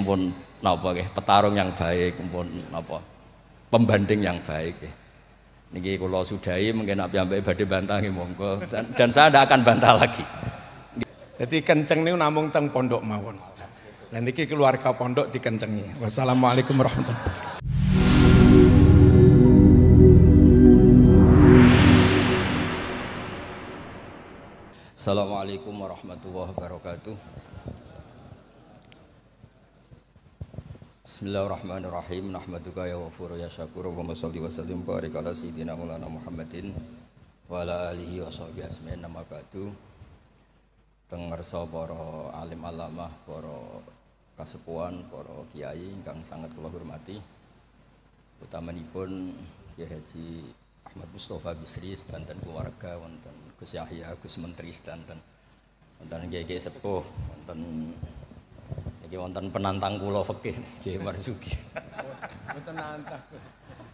pun napa nggih, petarung yang baik, pun napa pembanding yang baik nggih. Niki kula sudahi mungkin piyambake badhe bantah nggih monggo dan saya tidak akan bantah lagi. Jadi kenceng niku namung teng pondok mawon. Lah niki keluarga pondok dikencengi. Wassalamualaikum warahmatullahi wabarakatuh. Assalamualaikum warahmatullahi wabarakatuh. Bismillahirrahmanirrahim. Nahmaduka ya ghafur ya syakur. Allahumma shalli wa sallim barik ala sayyidina Maulana Muhammadin wa ala alihi wa sahbihi ajmain. Nama ba'du. Teng ngarsa para alim alamah, para kasepuhan, para kiai ingkang sangat kula hormati. Utamanipun Kyai Haji Ahmad Mustofa Bisri sedanten keluarga, wonten Gus Yahya, Gus Menteri sedanten, wonten Kyai sepuh, wonten iki wonten penantang kula fikih Kyai Marzuki. Mboten nantang.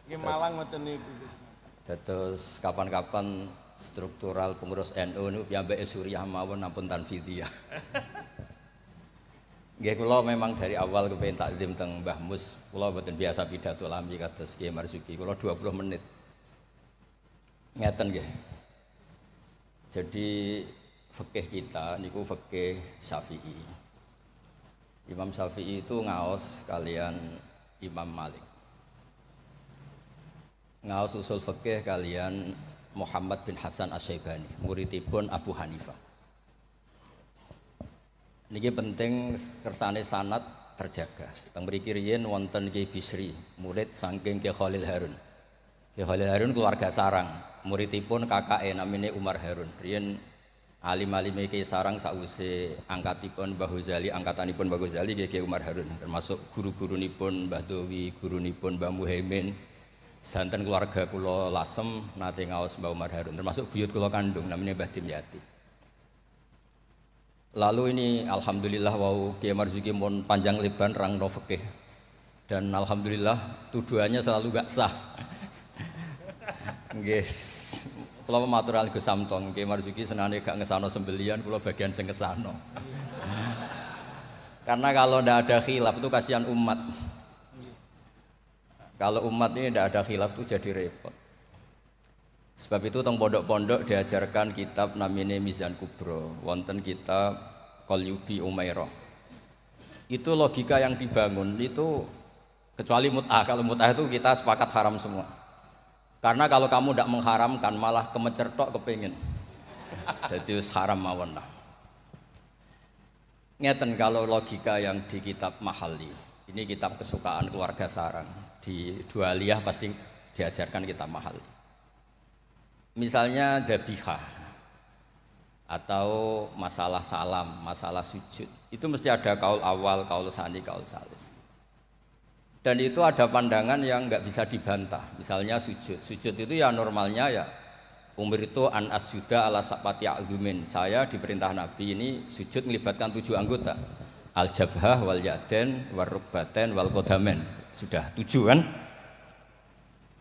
Iki Malang mboten niku. Dados kapan-kapan struktural pengurus NU niku piyambake Suriah mawon ampun tanfidiyah. Nggih kula memang dari awal kepengin takdim teng Mbah Mus, kula mboten biasa pidato lami kados Kyai Marzuki. Kula 20 menit. Ngeten nggih. Jadi fikih kita niku fikih Syafi'i. Imam Syafi'i itu ngaos kalian Imam Malik. Ngaos usul fikih kalian Muhammad bin Hasan Asy-Syaibani, muridipun Abu Hanifah. Niki penting kersane sanad terjaga. Teng mriki riyen wonten Kyai Bisri, murid saking Kyai Khalil Harun. Kyai Khalil Harun keluarga sarang, muridipun kakake namine Umar Harun. Riyen alim-alime Kyai Sarang sakwise angkatipun Mbah Ghazali, angkatanipun Mbah Ghazali Kyai Umar Harun, termasuk guru-gurunipun Mbah Dowi, gurunipun Mbah Muhaimin. Sedanten keluarga kula Lasem nate ngaos Mbah Umar Harun, termasuk buyut kula kandung namanya Mbah Dimyati. Lalu ini alhamdulillah wau Kyai Marzuki mun panjang lebar rangno fikih. Dan alhamdulillah tuduhannya selalu gak sah. Nggih. Kula matur alih Gus Samtong, Kyai Marzuki senane gak ngesano sembelian, kula bagian sing ngesano. Karena kalau ndak ada khilaf itu kasihan umat. Kalau umat ini tidak ada khilaf itu jadi repot. Sebab itu teng pondok-pondok diajarkan kitab namine Mizan Kubro, wonten kitab Qalyubi Umairah. Itu logika yang dibangun itu kecuali mut'ah. Kalau mut'ah itu kita sepakat haram semua. Karena kalau kamu tidak mengharamkan malah kemecertok kepingin. Jadi haram mawon lah. Ngeten kalau logika yang di kitab Mahalli. Ini kitab kesukaan keluarga sarang. Di Dualiyah pasti diajarkan kitab Mahalli. Misalnya dzabihah atau masalah salam, masalah sujud. Itu mesti ada kaul awal, kaul tsani, kaul tsalis. Dan itu ada pandangan yang nggak bisa dibantah. Misalnya sujud. Sujud itu ya normalnya ya umur itu an asjuda ala sapati a'zumin. Saya diperintah Nabi ini sujud melibatkan 7 anggota. Al-jabhah wal yaden wal rukbaten wal qadamen. Sudah 7 kan?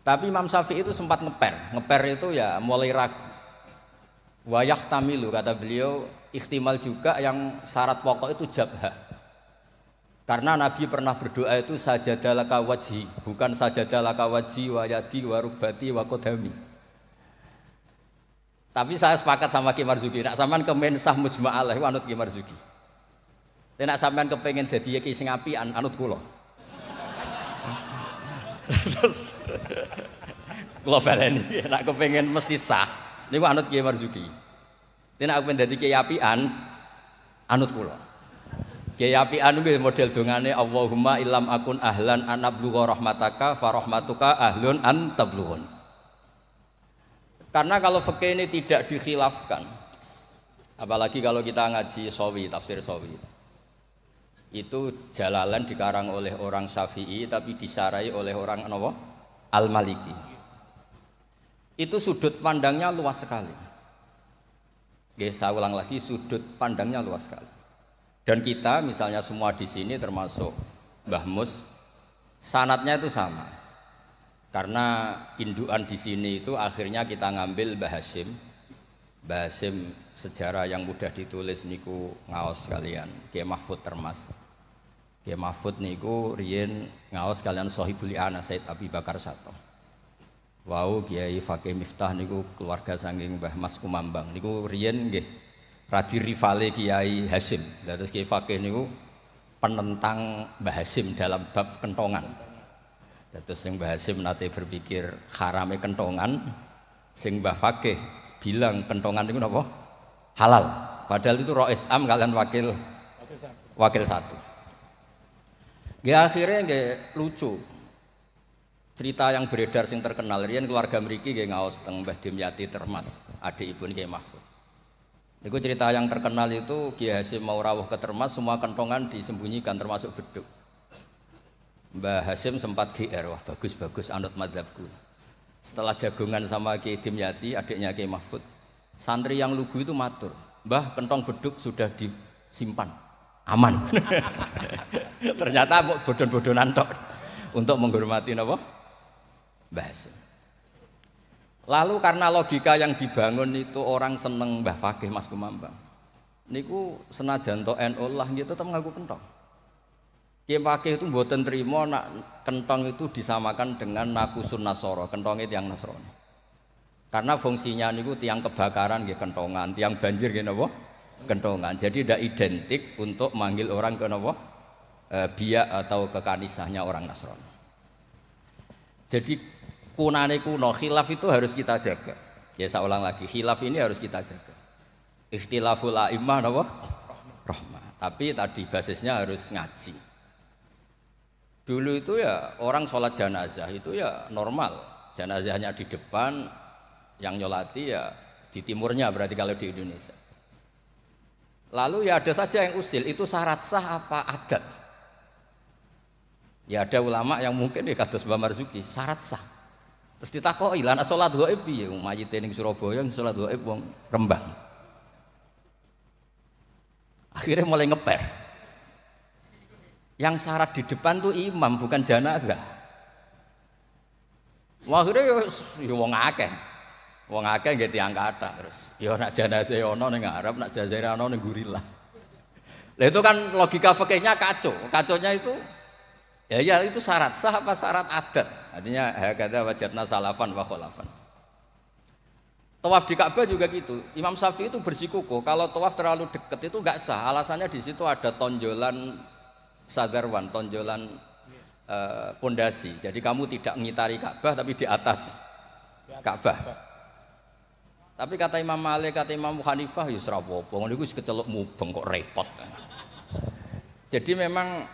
Tapi Imam Syafi'i itu sempat ngeper. Ngeper itu ya mulai ragu. Wayah tamilu kata beliau, ikhtimal juga yang syarat pokok itu jabhah. Karena Nabi pernah berdoa itu sajadalaka wajhi, bukan sajadalaka wajhi wa yadi wa rukbati wa qadami. Tapi saya sepakat sama Kyai Marzuki, nek sampean kemen sah mujma'alah anut Kyai Marzuki. Nek sampean kepengin dadi Kyai sing apian anut kula. Terus kula baleni nek kepengin mesti sah niku anut Kyai Marzuki. Nek aku dadi Kyai apian anut kula. Kyai apian kuwi model dongane Allahumma illam akun ahlan an ablugha rahmataka fa rahmatuka ahlun an tablughun. Karena kalau fikih ini tidak dikhilafkan, apalagi kalau kita ngaji Sawi, tafsir Sawi, itu Jalalain dikarang oleh orang Syafi'i tapi disarai oleh orang apa? Al-Maliki. Itu sudut pandangnya luas sekali. Oke, saya ulang lagi, sudut pandangnya luas sekali. Dan kita misalnya semua di sini termasuk Mbah Mus, sanadnya itu sama. Karena indukan di sini itu akhirnya kita ngambil Mbah Hasyim. Mbah Hasyim sejarah yang mudah ditulis niku ngaos kalian Kyai Mahfud Termas. Kiai Mahfud niku riyen ngaos kalian Sohibul Ana Said Abi Bakar Sato. Wau Kiai Fakih Miftah niku keluarga saking Mbah Mas Kumambang niku riyen nggih radi rivale Kiai Hasyim. Terus Kiai Fakih niku penentang Mbah Hasyim dalam bab kentongan. Terus sing Mbah Hasyim nate berpikir harame kentongan, sing Mbah Fakih bilang kentongan niku napa? Halal. Padahal itu Rois Am kalian wakil satu. Nggih akhirnya nggih lucu. Cerita yang beredar sing terkenal riyen keluarga mriki nggih ngaos teng Mbah Dimyati Termas, adik ibu Kiai Mahfud. Niku cerita yang terkenal itu Kiai Hasyim mau rawuh ke Termas semua kentongan disembunyikan termasuk beduk. Mbah Hasyim sempat GR, wah bagus-bagus anut madzhabku. Setelah jagungan sama Kiai Dimyati, adiknya Kiai Mahfud, santri yang lugu itu matur, "Mbah, kentong beduk sudah disimpan. Aman." Ternyata bodon-bodonan tok untuk menghormati napa? Mbah Hasyim. Lalu karena logika yang dibangun itu orang seneng Mbah Fakih Mas Kumambang. Niku senajan to NU lah gitu tetep ngaku kentong. Kiai Fakih itu mboten trimo nak kentong itu disamakan dengan nakusun Nasoro, kentongnya tiang Nasrani. Karena fungsinya niku tiang kebakaran nggih kentongan, tiang banjir nggih napa? Kentongan. Jadi tidak identik untuk manggil orang ke napa? Biak atau ke kanisahnya orang Nasrani. Jadi kunane kuno khilaf itu harus kita jaga. Ya saya ulang lagi, khilaf ini harus kita jaga. Ikhtilaful a'immah napa? Rahmah. Tapi tadi basisnya harus ngaji. Dulu itu ya orang sholat jenazah itu ya normal. Jenazahnya di depan, yang nyolati ya di timurnya berarti kalau di Indonesia. Lalu ya ada saja yang usil, itu syarat sah apa adat? Ya ada ulama yang mungkin ya kados Mbah Marzuki, syarat sah. Terus ditakoki, "Lah nek salat gaib piye? Mayite ning Surabaya salat gaib wong Rembang." Akhirnya mulai ngeper. Yang syarat di depan tuh imam bukan jenazah. Wah, akhirnya ya wong akeh. Wong akeh nggih tiyang kathah terus. Ya nek jenazah ana ning ngarep, nek jenazah ana ning gurilah. Lah itu kan logika fikihnya kacau. Kaconya itu ya itu syarat sah apa syarat adat? Artinya hakadza wajadna salafan wa khalafan. Tawaf di Ka'bah juga gitu. Imam Syafi'i itu bersikukuh kalau tawaf terlalu dekat itu enggak sah. Alasannya di situ ada tonjolan sadarwan, tonjolan pondasi. Jadi kamu tidak mengitari Ka'bah tapi di atas Ka'bah. Tapi kata Imam Malik, kata Imam Hanifah ya ora apa-apa. Ngono iku wis keceluk mubeng kok repot. Jadi memang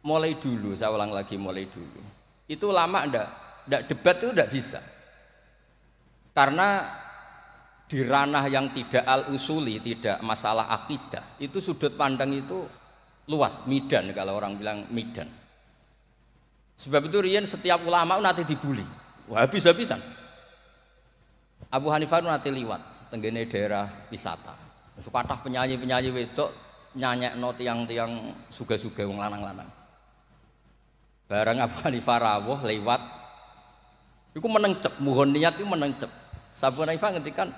mulai dulu, saya ulang lagi mulai dulu. Itu lama enggak debat itu enggak bisa. Karena di ranah yang tidak al-usuli, tidak masalah akidah, itu sudut pandang itu luas, midan kalau orang bilang midan. Sebab itu riyen setiap ulama nanti dibully. Wah, habis-habisan. Abu Hanifah nanti liwat tenggene daerah wisata. Kathah penyanyi-penyanyi wedok nyanyekno tiang-tiang suga-suga wong lanang-lanang. Bareng Abu Hanifah rawuh lewat iku menengcep, mohon niat itu menengcep. Abu Hanifah ngendikan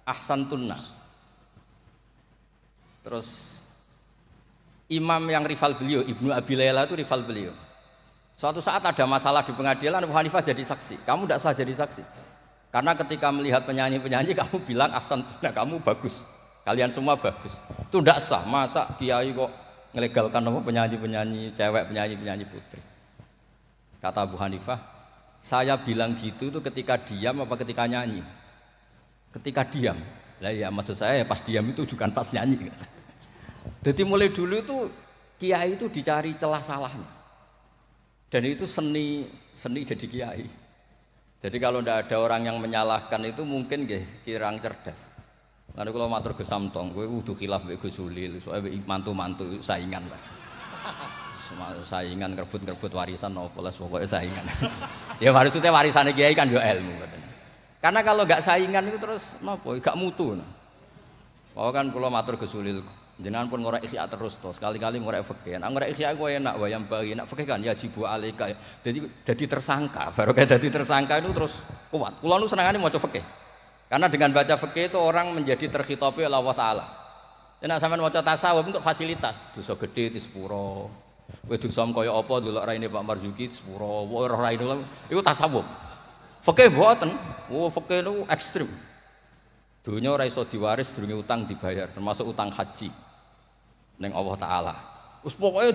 ahsantunna. Terus imam yang rival beliau, Ibnu Abi Layla itu rival beliau. Suatu saat ada masalah di pengadilan, Abu Hanifah jadi saksi. Kamu tidak sah jadi saksi. Karena ketika melihat penyanyi-penyanyi kamu bilang ahsantunna, kamu bagus. Kalian semua bagus. Itu tidak sah. Masa kiai kok ngelegalkan apa penyanyi-penyanyi cewek, penyanyi-penyanyi putri. Kata Abu Hanifah, saya bilang gitu itu ketika diam apa ketika nyanyi? Ketika diam. Lah ya maksud saya pas diam itu bukan pas nyanyi. Jadi mulai dulu itu kiai itu dicari celah salahnya. Dan itu seni jadi kiai. Jadi kalau tidak ada orang yang menyalahkan itu mungkin kirang cerdas. Lalu kalau matur Gus Samtong, gue udah khilaf mbek Gus Sulil, soalnya mantu-mantu saingan lah. Saingan ngerebut warisan nopo lah pokoknya saingan. Ya maksudnya warisan kiai kan yo ilmu katanya. Karena kalau nggak saingan itu terus nopo, gak mutu. Bahwa kan kalau matur Gus Sulil, jenengan pun ngorek ikhya terus toh, sekali-kali ngorek fikih. Ngorek ikhya gue enak wayang bagi, nak fikih kan ya jibu alika. Jadi tersangka, baru kayak jadi tersangka itu terus kuat. Kulo nu senengane maca fikih. Karena dengan baca fikih itu orang menjadi terkhitobi oleh Allah Ta'ala. Nek sampean maca tasawuf untuk fasilitas, dosa gede di sepuro. Kowe dosa kaya apa delok raine Pak Marzuki sepuro, ora raine iku tasawuf. Fikih mboten. Oh, fikih niku ekstrem. Dunya ora iso diwaris durunge utang dibayar, termasuk utang haji ning Allah taala. Wis pokoke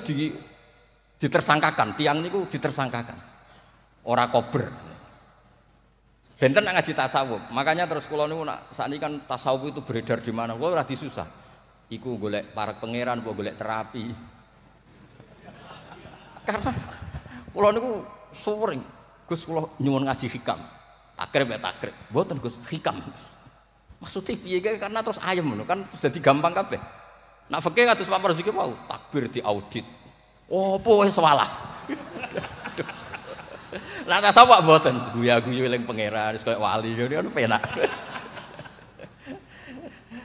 ditersangkakan, tiang niku ditersangkakan. Ora kober. Benten nak ngaji tasawuf. Makanya terus kula niku nak sakniki kan tasawuf itu beredar di mana. Kula ora disusah. Iku golek para pangeran, apa golek terapi. Karena kula niku sering Gus kula nyuwun ngaji hikam. Takrib ya takrib. Mboten Gus hikam. Maksudnya piye karena terus ayem ngono kan dadi gampang kabeh. Nak fikih kados Pak Marzuki wau takbir diaudit. Opo wis salah. Lah tasawuf mboten guya-guyu eling pangeran wis koyo wali ngono penak.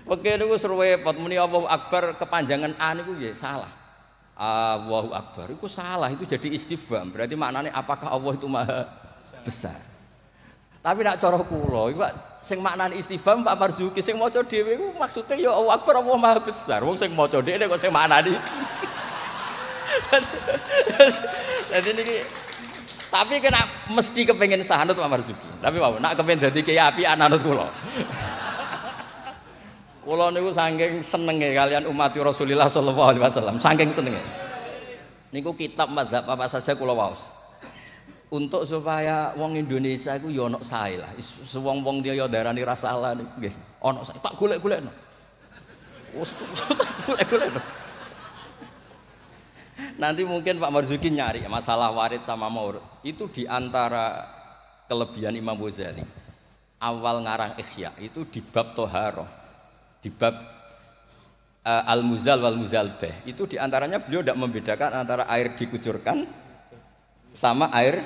Fikih niku repot muni Allahu Akbar kepanjangan A niku nggih salah. Allahu Akbar itu salah, itu jadi istifham. Berarti maknanya apakah Allah itu maha besar? Tapi nak cara kula iku sing maknane istifham Pak Marzuki sing maca dhewe iku maksude ya Allahu Akbar Allah maha besar. Wong sing maca dhewe kok sing maknane iki. Jadi niki tapi kena mesti kepengin sahanut Pak Marzuki. Tapi mau nak kepengin dadi kiai apian anut kula. Kula niku saking senenge kalian umat Rasulullah sallallahu alaihi wasallam, saking senenge. Niku kitab mazhab apa saja kula waos. Untuk supaya wong Indonesia iku ya ono sae lah. Wong-wong dia ya darani ra salah nggih. Ono sae tak golek-golekno. Wes golek-golekno. Nanti mungkin Pak Marzuki nyari masalah warid sama maurud. Itu di antara kelebihan Imam Ghazali. Awal ngarang Ihya itu di bab Thaharah. Di bab Al-Muzal wal Muzalbeh itu diantaranya beliau tidak membedakan antara air dikucurkan sama air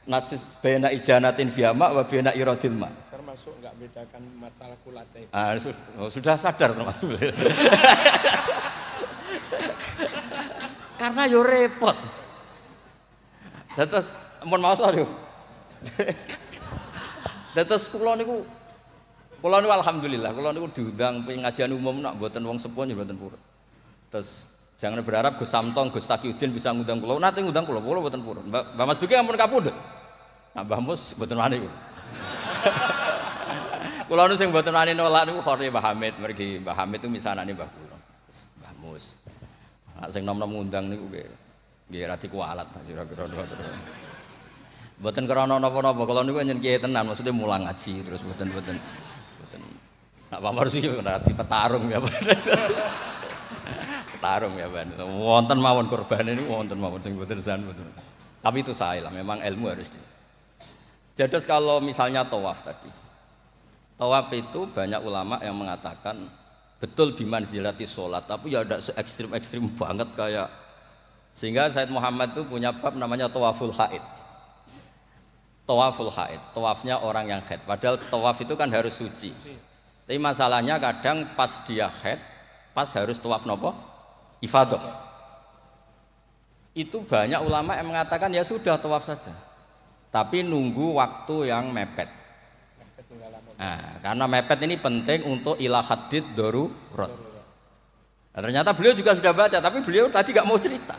najis bena ijanatin fiyama wa bena iradil ma. Termasuk enggak bedakan masalah kulate. Sudah sadar termasuk. Karena yo repot. Terus ampun maos lho. Terus kula niku alhamdulillah, kula niku diundang pengajian umum nak mboten wong sepuh ya mboten purun. Terus jangan berharap Gus Samtong, Gus Takiuddin bisa ngundang kula. Nate ngundang kula mboten purun. Mbah Mas Duki ampun kapundhut. Nah Mbah Mus mboten wani kula. Kula nu sing mboten wani nolak niku khore Mbah Hamid, mergi Mbah Hamid itu misanane Mbah kula. Mbah Mus. Nek sing nom-nom ngundang niku nggih ra dikualat kira-kira. Mboten krana napa-napa, kula niku nyen kiai tenan, maksudnya mulang ngaji terus mboten. Nak Pak Marzuki ora dipetarung ya, Pak. Petarung ya, Pak. Wonten mawon kurbane niku wonten mawon sing mboten san mboten. Tapi itu sae lah, memang ilmu harus di. Jadi kalau misalnya tawaf tadi. Tawaf itu banyak ulama yang mengatakan betul bimanzilati sholat, tapi ya tidak se-ekstrim banget kayak sehingga Said Muhammad itu punya bab namanya tawaful haid. Tawaful haid, tawafnya orang yang haid. Padahal tawaf itu kan harus suci. Tapi masalahnya kadang pas dia haid, pas harus tawaf nopo? Ifadah. Itu banyak ulama yang mengatakan ya sudah tawaf saja. Tapi nunggu waktu yang mepet. Nah, karena mepet ini penting untuk ilah hadid darurat. Nah, ternyata beliau juga sudah baca, tapi beliau tadi gak mau cerita.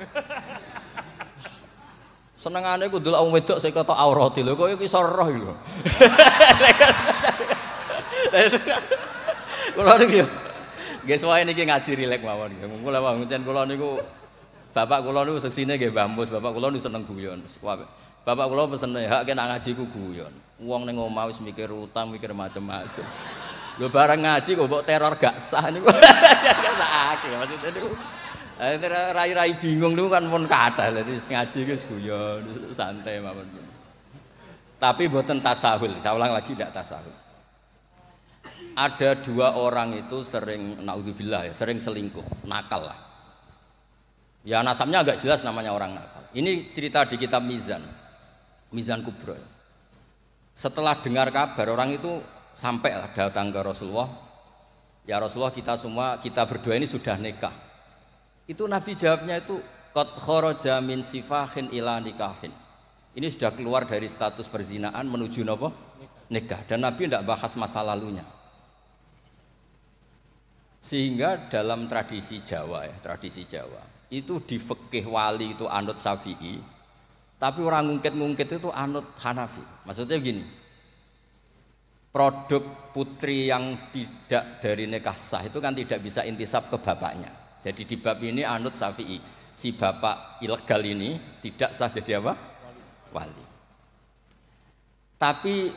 Senengane ku ndelok wong wedok sing kata aurati lho, kok iki iso roh lho. Kula niku nggih wae niki ngaji rilek mawon. Kula pancen kula niku bapak kula niku seksine nggih Mbah Mus, bapak kula niku seneng guyon. Bapak kula pesene hak kena ngaji ku guyon. Wong ning omah wis mikir utang, mikir macam-macam. Lho bareng ngaji kok mbok teror gak sah niku. Sakake maksudnya niku. Rai-rai bingung niku kan pun kathah. Dadi ngaji wis guyon, santai mawon. Tapi mboten tasahul. Saya ulang lagi tidak tasahul. Ada dua orang itu sering naudzubillah ya, sering selingkuh, nakal lah. Ya nasabnya agak jelas namanya orang nakal. Ini cerita di kitab Mizan Kubra. Setelah dengar kabar orang itu sampai datang ke Rasulullah. Ya Rasulullah kita berdua ini sudah nikah. Itu Nabi jawabnya itu qad kharaja min sifahin ila nikahin. Ini sudah keluar dari status perzinaan menuju napa? Nikah. Dan Nabi tidak bahas masa lalunya. Sehingga dalam tradisi Jawa itu di fikih wali itu anut Syafi'i, tapi orang ngungkit-ngungkit itu anut Hanafi. Maksudnya gini, produk putri yang tidak dari nikah sah itu kan tidak bisa intisab ke bapaknya. Jadi di bab ini anut Syafi'i, si bapak ilegal ini tidak sah jadi apa? Wali. Tapi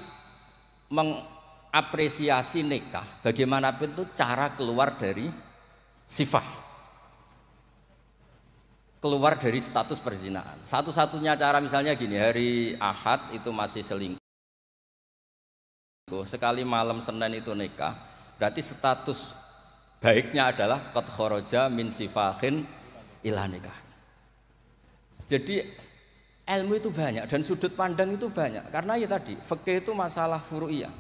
mengapresiasi nikah bagaimanapun itu cara keluar dari sifah, keluar dari status perzinahan. Satu-satunya cara misalnya gini, hari Ahad itu masih selingkuh, sekali malam Senin itu nikah, berarti status baiknya adalah qad kharaja min sifahin ila nikah. Jadi ilmu itu banyak dan sudut pandang itu banyak, karena ya tadi fikih itu masalah furu'iyah.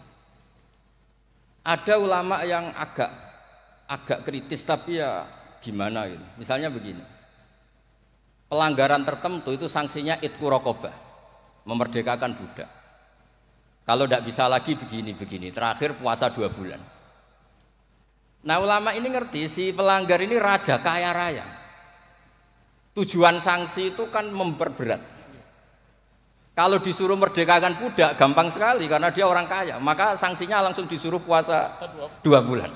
Ada ulama yang agak kritis tapi ya gimana gitu. Misalnya begini, pelanggaran tertentu itu sanksinya itqu raqabah, memerdekakan budak. Kalau tidak bisa lagi begini, terakhir puasa 2 bulan. Nah ulama ini ngerti si pelanggar ini raja kaya raya, tujuan sanksi itu kan memperberat. Kalau disuruh merdekakan budak gampang sekali karena dia orang kaya, maka sanksinya langsung disuruh puasa 2 bulan.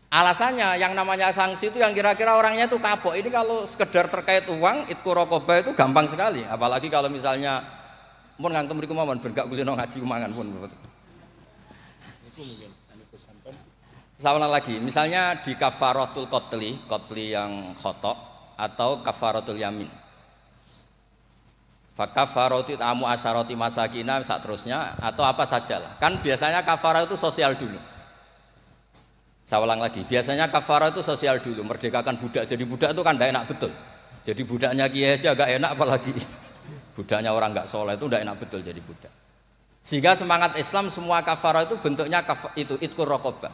Alasannya yang namanya sanksi itu yang kira-kira orangnya itu kapok. Ini kalau sekedar terkait uang, itqu raqabah itu gampang sekali. Apalagi kalau misalnya mun ngantem mriku mawon ben gak kulino ngaji umangan pun. Sama lagi, misalnya di kafaratul qatli yang khata' atau kafaratul yamin. Fakafaroti tamu asyaroti masakina seterusnya atau apa sajalah. Kan biasanya kafarah itu sosial dulu. Saya ulang lagi, biasanya kafarah itu sosial dulu, merdekakan budak. Jadi budak itu kan tidak enak betul. Jadi budaknya kiai aja agak enak, apalagi budaknya orang nggak soleh itu tidak enak betul jadi budak. Sehingga semangat Islam semua kafarah itu bentuknya itu itqu raqabah.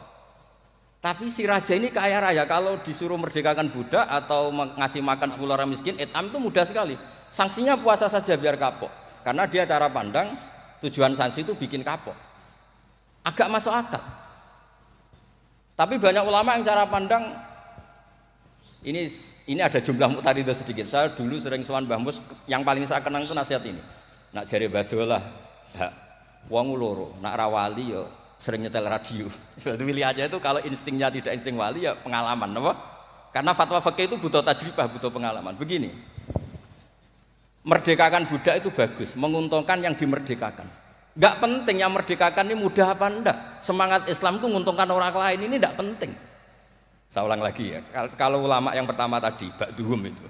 Tapi si raja ini kaya raya, kalau disuruh merdekakan budak atau ngasih makan 10 orang miskin, etam itu mudah sekali. Sanksinya puasa saja biar kapok, karena dia cara pandang tujuan sanksi itu bikin kapok. Agak masuk akal. Tapi banyak ulama yang cara pandang ini ada jumlah muqtaridah sedikit. Saya dulu sering sowan Mbah Mus, yang paling saya kenang itu nasihat ini. Nak jare badolah, wong loro, nak rawali yo sering nyetel radio. Pilih aja itu kalau instingnya tidak insting wali ya pengalaman, apa? Karena fatwa fikih itu butuh tajribah, butuh pengalaman. Begini. Merdekakan budak itu bagus, menguntungkan yang dimerdekakan. Enggak penting yang merdekakan ini mudah apa enggak. Semangat Islam itu menguntungkan orang lain ini enggak penting. Saya ulang lagi ya. Kalau ulama yang pertama tadi, ba'duhum itu.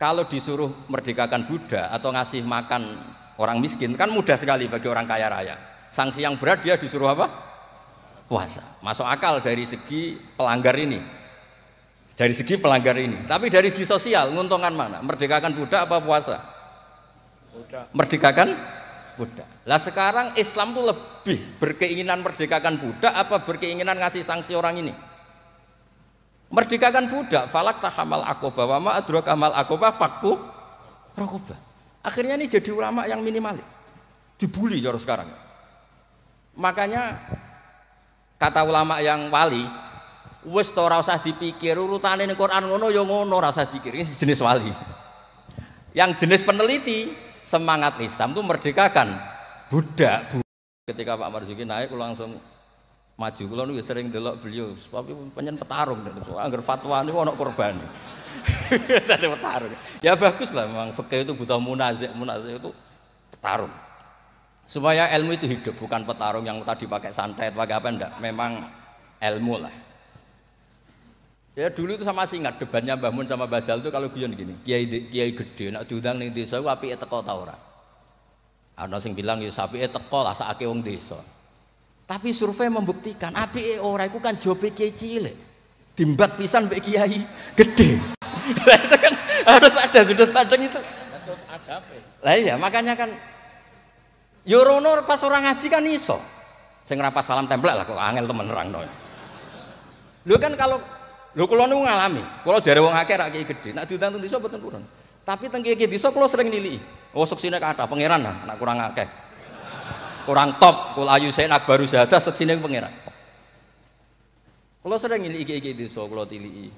Kalau disuruh merdekakan budak atau ngasih makan orang miskin kan mudah sekali bagi orang kaya raya. Sanksi yang berat dia disuruh apa? Puasa. Masuk akal dari segi pelanggar ini. Dari segi pelanggar ini, tapi dari segi sosial, menguntungkan mana? Merdekakan budak apa puasa? Budak. Merdekakan budak. Lah sekarang Islam tuh lebih berkeinginan merdekakan budak apa berkeinginan ngasih sanksi orang ini? Merdekakan budak, falak tahamal aqobah, wa ma adraka mal aqobah fakku raqobah. Akhirnya ini jadi ulama yang minimalis, dibully cara sekarang. Makanya kata ulama yang wali, wis ora usah dipikir urutane ning Quran ngono ya ngono, ora usah dipikir. Ini jenis wali. Yang jenis peneliti, semangat Islam itu merdekakan budak. Ketika Pak Marzuki naik langsung maju. Kula niku sering delok beliau, tapi penyen petarung angger fatwa niku ana korban. Tadi petarung. Ya bagus lah, memang fikih itu butuh munazih itu petarung. Supaya ilmu itu hidup, bukan petarung yang tadi pakai santet, pakai apa enggak. Memang ilmu lah. Ya dulu itu sama masih ingat debatnya Mbah Mun sama Mbah Zal itu kalau guyon gini, kiai gede nak diundang ning desa ku apike teko ta ora. Ana sing bilang ya apike teko lah sakake wong desa. Tapi survei membuktikan apike ora iku kan jobe kiai cilik. Dimbat pisan mbek kiai gede. Itu kan harus ada sudut pandang itu. Terus adabe. Lah iya makanya kan yo rono pas orang ngaji kan iso. Sing rapas salam templek lah kok angel temen nerangno. Lho kan kalau lho kula niku ngalami, kula jare wong akeh rak kiai gedhe, nek diundang teng desa mboten purun. Tapi teng kiai desa kula sering niliki. Oh seksine kathah pangeran nah, nek kurang akeh. Kurang top, kula ayu sen akbaru syahadah seksine pangeran. Kalau sering iki desa kula tiliki.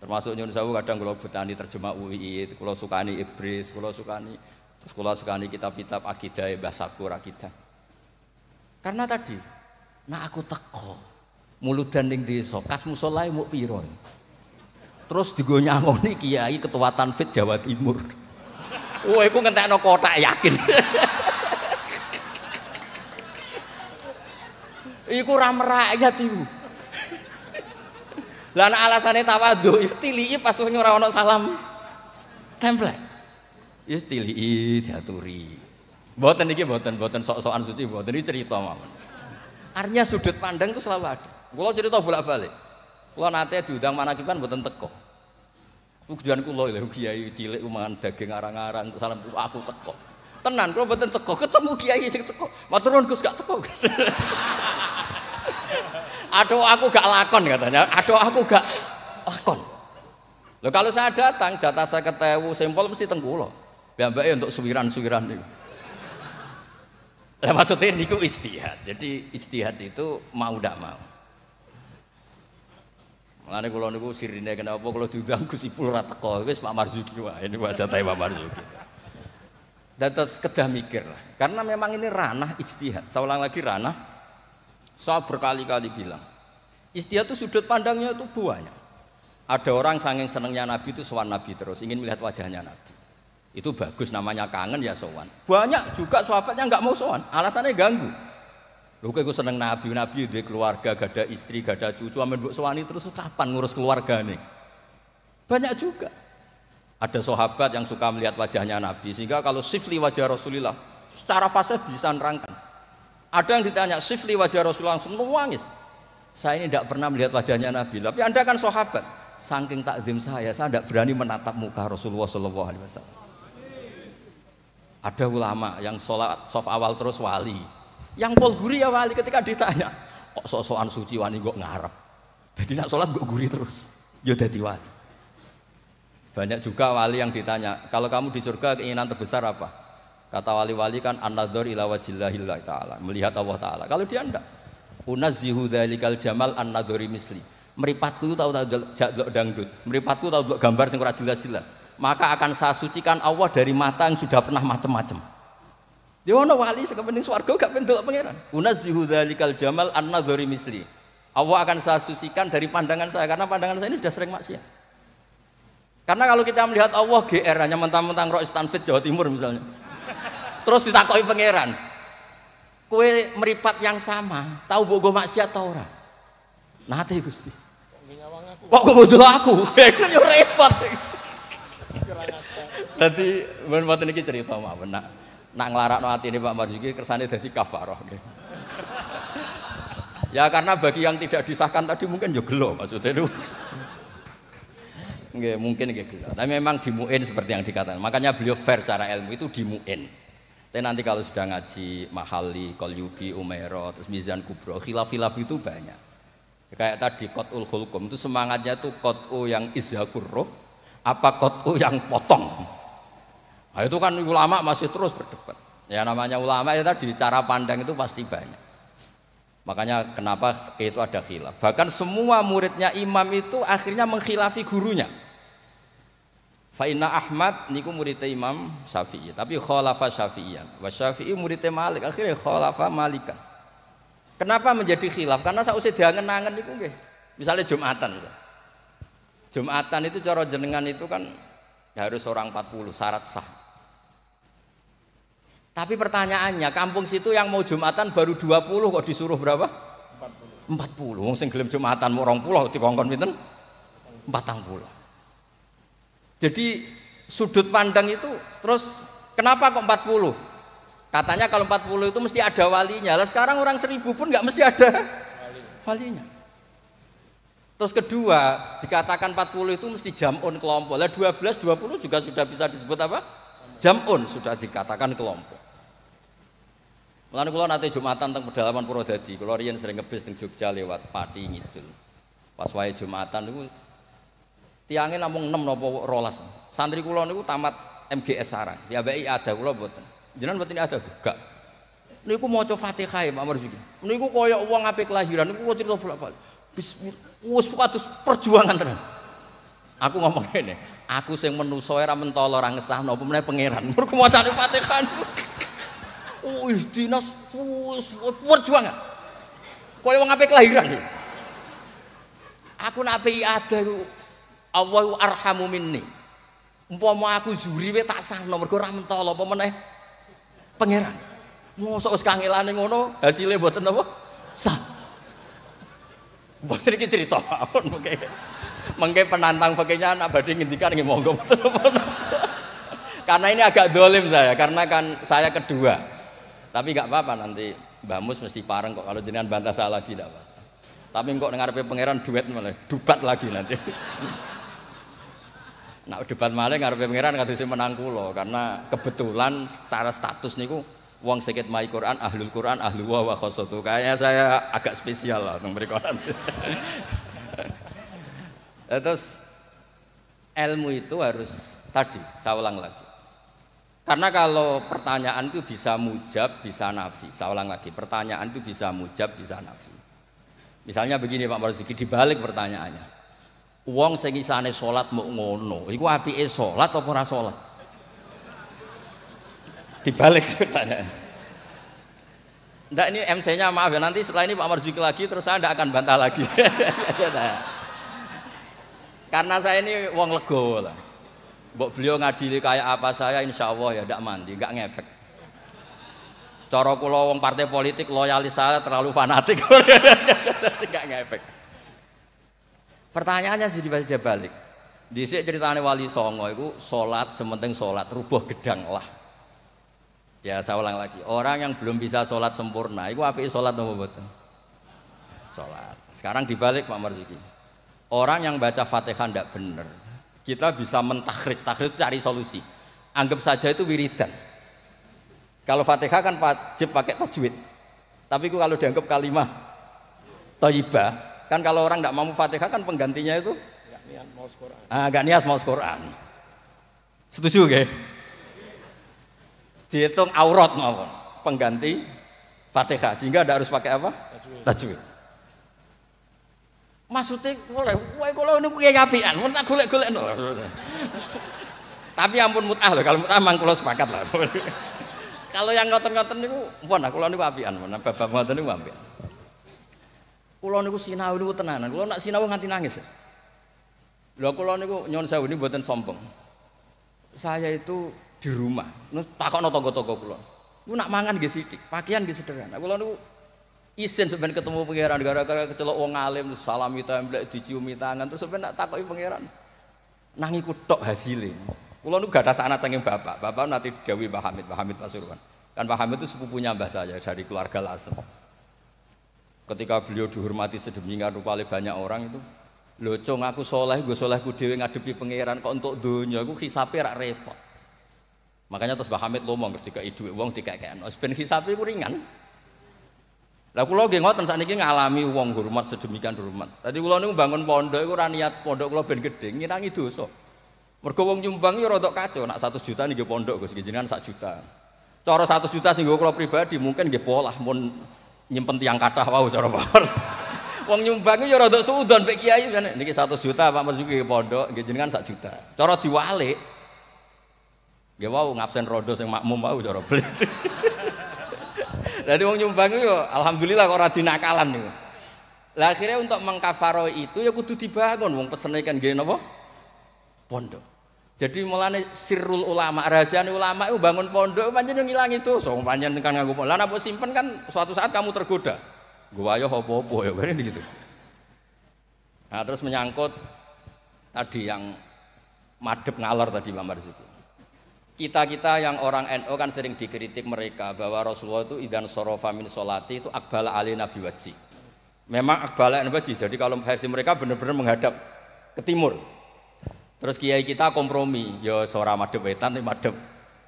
Termasuk nyun sewu kadang kula betani terjemah UI, kula sukani Ibris, kula sukani terus kula sukani kitab-kitab akidah Mbah Sakur akidah. Karena tadi, nah aku teko muludan ning desa, kas musolae muk pira. Terus digo nyangoni kiai ketua Tanfid Jawa Timur. Wah, iku ngentekno kotak yakin. Iku ra merakyat iku. Lah ana alasane tawadhu, istilii pas ora ana salam template. Istilii diaturi. Mboten iki mboten sok-sokan suci mboten iki cerita mawon. Artinya sudut pandang itu selalu ada. Kula cerita bolak-balik. Kula nate diundang manakiban mboten teko. Tujuan kula lho kiai cilik mangan daging arang-arang salam aku teko. Tenan kula mboten teko, ketemu kiai sing teko. Matur nuwun Gus gak teko. Aduh aku gak lakon katanya, aduh aku gak lakon. Loh kalau saya datang jatah saya 50.000 sampel mesti teng kula. Piyambake untuk suwiran-suwiran niku. Lah maksudnya niku ijtihad. Jadi ijtihad itu mau ndak mau. Mulane kula niku sirine kenapa kula diundang Gus Ipul ora teko, wis Pak Marzuki wae niku jatahe Pak Marzuki. Dados kedah mikir lah. Karena memang ini ranah ijtihad. Saya ulang lagi ranah. Saya berkali-kali bilang, ijtihad itu sudut pandangnya itu banyak. Ada orang saking senengnya Nabi itu sowan Nabi terus, ingin melihat wajahnya Nabi. Itu bagus namanya kangen ya sowan. Banyak juga sahabatnya nggak mau sowan, alasannya ganggu. Lho kok seneng Nabi duwe keluarga, gak ada istri, gak ada cucu, amen mbok sowani terus kapan ngurus keluarga nih? Banyak juga. Ada sahabat yang suka melihat wajahnya Nabi sehingga kalau sifli wajah Rasulullah secara fasih bisa nerangkan. Ada yang ditanya, sifli wajah Rasulullah langsung nangis. Saya ini tidak pernah melihat wajahnya Nabi. Tapi Anda kan sahabat. Saking takzim saya tidak berani menatap muka Rasulullah SAW. Ada ulama yang sholat sof awal terus wali. Yang pol guri ya wali ketika ditanya, kok sok-sokan suci wani kok ngarep. Jadi nak sholat kok guri terus. Ya jadi wali. Banyak juga wali yang ditanya, kalau kamu di surga keinginan terbesar apa? Kata wali-wali kan an-nadhar ila wajhillahillah ta'ala, melihat Allah Ta'ala. Kalau dia enggak, unazzihu dzalikal jamal an-nadhari misli. Mripatku tahu delok dangdut, mripatku tahu delok gambar sing ora jelas-jelas. Maka akan saya sucikan Allah dari mata yang sudah pernah macam-macam. Dia ono wali sekepening swarga gak pengen delok pangeran. Unazzihu dzalikal jamal an-nadhari misli. Allah akan saya sucikan dari pandangan saya karena pandangan saya ini sudah sering maksiat. Karena kalau kita melihat Allah GR hanya mentang-mentang Rois Tanfid Jawa Timur misalnya. Terus ditakoki pangeran, kue meripat yang sama, tahu bogo maksiat tau ora? Nate Gusti. Kok kemudian aku? Itu yo repot. Tadi mboten iki cerita mawon nak nglarakno atine Pak Marzuki kersane dadi kafarah. Ya karena bagi yang tidak disahkan tadi mungkin yo gelo maksudnya itu. Nggih, mungkin nggih gelo. Tapi memang dimuin seperti yang dikatakan. Makanya beliau fair secara ilmu itu dimuin. Tapi nanti kalau sudah ngaji Mahali, Qalyubi, Umairah, terus Mizan Kubro, khilaf-khilaf itu banyak. Kayak tadi Qat'ul Khulqum itu semangatnya tuh Qat'u yang izhakur roh, apa Qat'u yang potong. Nah itu kan ulama masih terus berdebat. Ya namanya ulama ya tadi cara pandang itu pasti banyak. Makanya kenapa itu ada khilaf. Bahkan semua muridnya imam itu akhirnya mengkhilafi gurunya. Fa'inna Ahmad niku muridnya Imam Syafi'i, tapi khalafa Syafi'iyan. Wa Syafi'i muridnya Malik, akhirnya khalafa Malikan. Kenapa menjadi khilaf? Karena sausé diangen-angen niku nggih. Misalnya Jumatan. Jumatan itu cara jenengan itu kan harus orang 40 syarat sah. Tapi pertanyaannya, kampung situ yang mau Jumatan baru 20 kok disuruh berapa? 40. Wong sing gelem Jumatan mau 20 dikongkon pinten? 40. Jadi sudut pandang itu terus kenapa kok 40? Katanya kalau 40 itu mesti ada walinya. Lah sekarang orang 1000 pun nggak mesti ada walinya. Terus kedua, dikatakan 40 itu mesti jam'un kelompok. Lah 12, 20 juga sudah bisa disebut apa? Jam'un sudah dikatakan kelompok. Mulane kula nate Jumatan teng pedalaman Purwodadi. Kula riyen sering ngebis teng Jogja lewat Pati Ngidul. Pas wae Jumatan niku tiange namung 6 napa 12. Santri kula niku tamat MGS Sarang. Diabeki ada kula mboten. Jenengan mboten ada gak. Niku maca Fatihah Pak Marzuki. Niku kaya wong ape kelahiran niku kula crita bolak-balik. Bismillah. Wis kados perjuangan tenan. Aku ngomong ngene, aku sing menusa ora mentolo ora ngesahno apa meneh pangeran. Mergo macane Fatihah. Wis dinas perjuangan. Kaya wong ape kelahiran. Aku nak ape ada Allahu arhamu minni. Umpama aku juri we tak sahno mergo ora mentolo apa meneh pangeran. Mosok wis kangelane ngono, hasilé mboten apa? Sah. Mboten iki cerita mengke penantang fakihnya anak badhe ngendikan nggih monggo. Karena ini agak dolim saya, karena kan saya kedua. Tapi enggak apa-apa nanti Mbah Mus mesti pareng kok kalau jenengan bantah salah tidak apa. Tapi kok ngarepe pangeran duet malah dubat lagi nanti. Nah debat malah ngarepe pangeran kadose menang kula karena kebetulan secara status niku wong sakit mai Quran, ahlu wa khosotu. Kayaknya saya agak spesial lah teng mriku. Terus ilmu itu harus tadi, saya ulang lagi. Karena kalau pertanyaan itu bisa mujab, bisa nafi. Saya ulang lagi, pertanyaan itu bisa mujab, bisa nafi. Misalnya begini Pak Marzuki, dibalik pertanyaannya. Wong sing isane salat muk ngono, iku apike salat apa ora salat? Dibalik pertanyaan. Ndak ini MC-nya maaf ya, nanti setelah ini Pak Marzuki lagi terus saya ndak akan bantah lagi. Karena saya ini wong legowo lah. Mbok beliau ngadili kayak apa saya insya Allah ya ndak mandi, nggak ngefek. Cara kula wong partai politik loyalis saya terlalu fanatik. Nggak ngefek. Pertanyaannya jadi balik. Dhisik ceritane Wali Songo iku salat sementing salat, rubuh gedang lah. Ya saya ulang lagi, orang yang belum bisa sholat sempurna, itu apik sholat apa mboten? Sholat. Sekarang dibalik Pak Marzuki. Orang yang baca Fatihah tidak benar, kita bisa mentakhrij, takhrij cari solusi. Anggap saja itu wiridan. Kalau Fatihah kan wajib pakai tajwid. Tapi kalau dianggap kalimah thayyibah, kan kalau orang tidak mampu Fatihah kan penggantinya itu enggak niat maos Quran. Enggak niat maos Quran. Setuju nggih? Dihitung aurat mawon pengganti Fatihah sehingga tidak harus pakai apa? Tajwid. Maksudnya boleh, wae kalau ini punya apian, mau tak golek-golek no. Tapi ampun mut'ah loh, kalau mut'ah mang kula sepakat lah. Kalau yang ngoten-ngoten niku pun kula niku apian, pun bab ngoten niku apian. Kula niku sinau niku tenanan, kula nak sinau nganti nangis. Lho kula niku nyuwun sewu niku mboten sombong. Saya itu di rumah, takokno tangga-tangga kula. Ku nak mangan nggih sithik, pakaian nggih sederhana. Kula niku isin sampeyan ketemu pangeran gara-gara kecelok wong alim, salami templek diciumi tangan terus sampeyan tak takoki pangeran. Nang iku tok hasile. Kula niku gadah anak saking bapak. Bapak nanti dawuh Pak Hamid Pasuruan. Kan Pak Hamid itu sepupunya mbah saya dari keluarga Lasem. Ketika beliau dihormati sedemikian rupa oleh banyak orang itu, lho cung aku saleh, nggo salehku dhewe ngadepi pangeran kok untuk donya iku hisabe rak repot. Makanya terus Mbah Hamid ngomong ketika dhuwit wong dikekekno, ben hisabe ku ringan. Lah kula nggih ngoten sakniki ngalami wong hormat sedemikian hormat. Dadi kula niku bangun pondok iku ora niat pondok kula ben gedhe, ngirangi dosa. Mergo wong nyumbang yo rada kacau, nak 100 juta nggih pondok Gus jenengan 1 juta. Cara 100 juta sing kula pribadi mungkin nggih polah mun nyimpen tiang kathah wau cara power. Wong nyumbang yo rada suudon mek kiai kan niki 100 juta Pak Marzuki pondok nggih jenengan 1 juta. Cara diwalik nggih wau ngabsen rodo sing makmum wau cara beli. Dadi wong nyumbang yo alhamdulillah kok ora dinakalan niku. Lah akhirnya untuk mengkafaro itu ya kudu dibangun wong pesene kan nggih napa? Pondok. Jadi mulane sirrul ulama, rahasiane ulama itu bangun pondok pancen ngilangi dosa. Pancen kan nganggo pondok. Lah nek simpen kan suatu saat kamu tergoda. Nggo ayo apa-apa ya kan gitu. Nah, terus menyangkut tadi yang madhep ngalor tadi Pak Marzuki. Kita yang orang NU kan sering dikritik mereka bahwa Rasulullah itu idan sorofa min sholati itu akbala ali nabi wajhi. Memang akbala nabi wajhi. Jadi kalau versi mereka benar-benar menghadap ke timur. Terus kiai kita kompromi, ya suara madhep wetan tapi madhep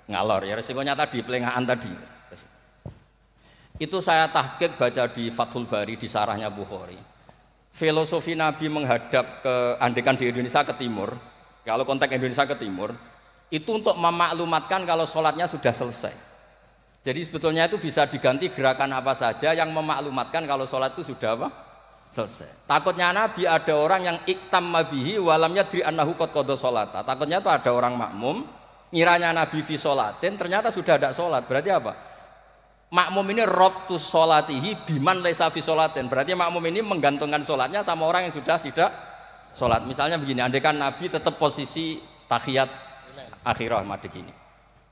ngalor. Ya resikonya tadi pelengahan tadi. Itu saya tahqiq baca di Fathul Bari di sarahnya Bukhari. Filosofi Nabi menghadap ke andekan di Indonesia ke timur. Kalau konteks Indonesia ke timur itu untuk memaklumatkan kalau sholatnya sudah selesai. Jadi sebetulnya itu bisa diganti gerakan apa saja yang memaklumatkan kalau sholat itu sudah apa? Selesai. Takutnya Nabi ada orang yang iktamma bihi walam yadri annahu qad qada sholata. Takutnya itu ada orang makmum ngiranya Nabi fi sholatin ternyata sudah ada sholat. Berarti apa? Makmum ini rabtus sholatihi biman laisa fi sholatin. Berarti makmum ini menggantungkan sholatnya sama orang yang sudah tidak sholat. Misalnya begini, andaikan Nabi tetap posisi tahiyat akhirah madeg ini.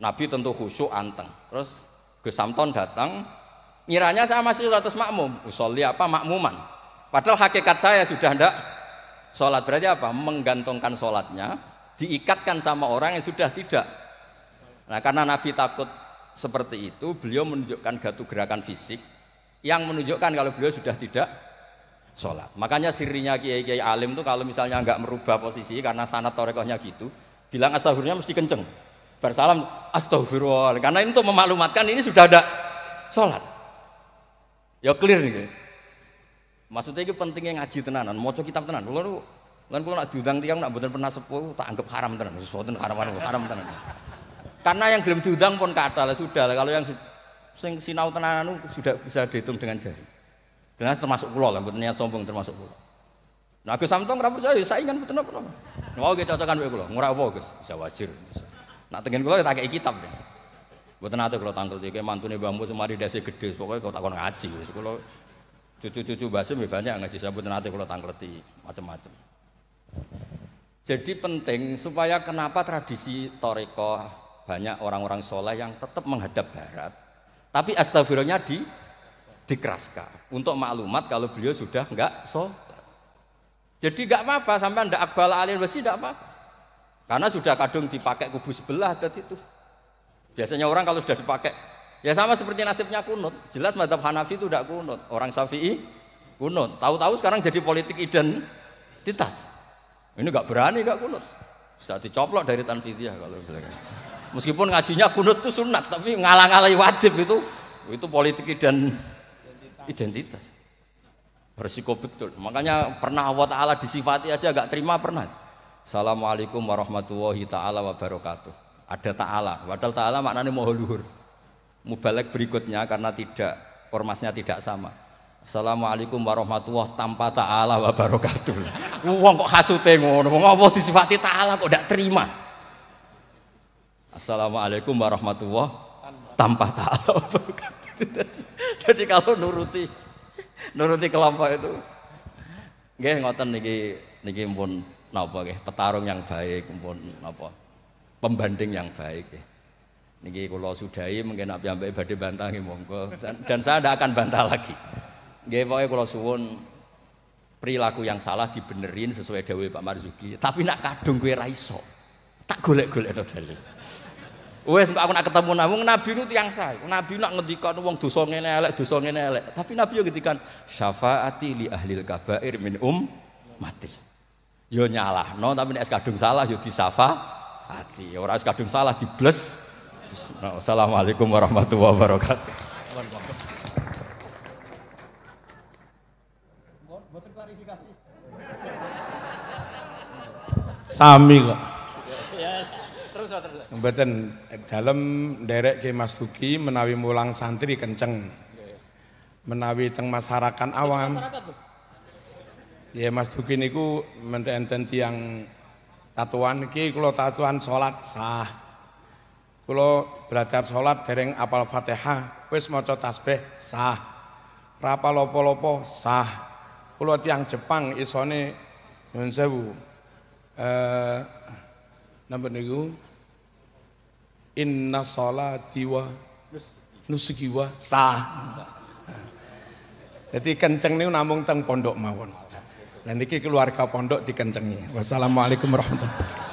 Nabi tentu khusyuk anteng. Terus Gus Samton datang ngiranya saya masih sholat makmum. Usolli apa makmuman. Padahal hakikat saya sudah tidak sholat. Berarti apa? Menggantungkan sholatnya diikatkan sama orang yang sudah tidak. Nah karena Nabi takut seperti itu, beliau menunjukkan gatu gerakan fisik yang menunjukkan kalau beliau sudah tidak sholat. Makanya sirinya kiai-kiai alim itu kalau misalnya nggak merubah posisi karena sanad torekohnya gitu, bilang astagfirullah mesti kenceng. Bersalam astagfirullah. Karena ini untuk memaklumatkan ini sudah ada sholat. Ya clear nih. Maksudnya itu pentingnya ngaji tenanan, maca kitab tenan. Kulo nak diundang tiyang nak mboten pernah sepuh tak anggap haram tenan. Wis mboten haram tenan. Karena yang belum diundang pun kathah lah sudah. Kalau yang sing sinau tenanan sudah bisa dihitung dengan jari. Jelas termasuk kula lah, mboten niat sombong termasuk kula. Nah Gus Samtong ora percaya saingan mboten apa-apa. Mau ge cocokan wae kula, ora apa Gus, bisa wajar. Nak tengen kula tak kei kitab. Mboten ate kula tangkel iki mantune Mbah Mus semari dasi gedhe, pokoke kok takon ngaji wis kula. Cucu-cucu Basim banyak ngaji sabut nanti kalau tangkleti macam-macam. Jadi penting supaya kenapa tradisi toriko banyak orang-orang soleh yang tetap menghadap barat, tapi astagfirullahnya dikeraskan untuk maklumat kalau beliau sudah enggak sholat. Jadi enggak apa-apa sampai ndak akbal alin wasi enggak apa-apa. Karena sudah kadung dipakai kubu sebelah adat itu. Biasanya orang kalau sudah dipakai ya sama seperti nasibnya kunut. Jelas mazhab Hanafi itu tidak kunut. Orang Syafi'i kunut. Tahu-tahu sekarang jadi politik identitas. Ini nggak berani nggak kunut. Bisa dicoplok dari tanfidiyah kalau bilang. Meskipun ngajinya kunut itu sunat, tapi ngalah-ngalahi wajib itu politik identitas. Berisiko betul. Makanya pernah Allah Ta'ala disifati aja nggak terima pernah. Assalamualaikum warahmatullahi ta'ala wabarakatuh. Ada ta'ala. Padahal ta'ala maknanya moho luhur. Mubalek berikutnya karena tidak ormasnya tidak sama. Assalamualaikum warahmatullahi tanpa ta'ala wa barakatuh. Wong kok hasute ngono, wong apa disifati ta'ala kok ndak terima. Assalamualaikum warahmatullahi tanpa ta'ala wa barakatuh. Jadi kalau nuruti kelompok itu nggih ngoten niki pun napa nggih petarung yang baik pun napa pembanding yang baik nggih. Niki kula sudahi mungkin ambek badhe bantangi monggo dan saya tidak akan bantah lagi. Nggih pokoke kula suwun perilaku yang salah dibenerin sesuai dawuh Pak Marzuki. Tapi nak kadung kowe ra iso. Tak golek-golekno dalil. Wes aku nak ketemu Nabi itu tiyang sae. Nabi nak ngendikan wong dosa ngene elek. Tapi Nabi yo ngendikan syafaati li ahlil kabair min ummati. Yo nyalahno tapi nek kadung salah yo disafaati. Ora kadung salah dibles. Assalamualaikum warahmatullahi wabarakatuh. Sami kok. Mboten dalem nderek Ki Mas Duki menawi mulang santri kenceng. Menawi teng masyarakat awam. Ya Mas Duki niku menten tiyang tatuan iki kula tatuan salat sah. Kula belajar sholat dereng apal Fatihah, wis maca tasbih sah. Ra apal apa-apa sah. Kula tiyang Jepang isone nyuwun sewu. Napa niku? Inna sholati wa nusuki wa sah. Jadi kenceng niku namung teng pondok mawon. Lah niki keluarga pondok dikencengi. Wassalamualaikum warahmatullahi wabarakatuh.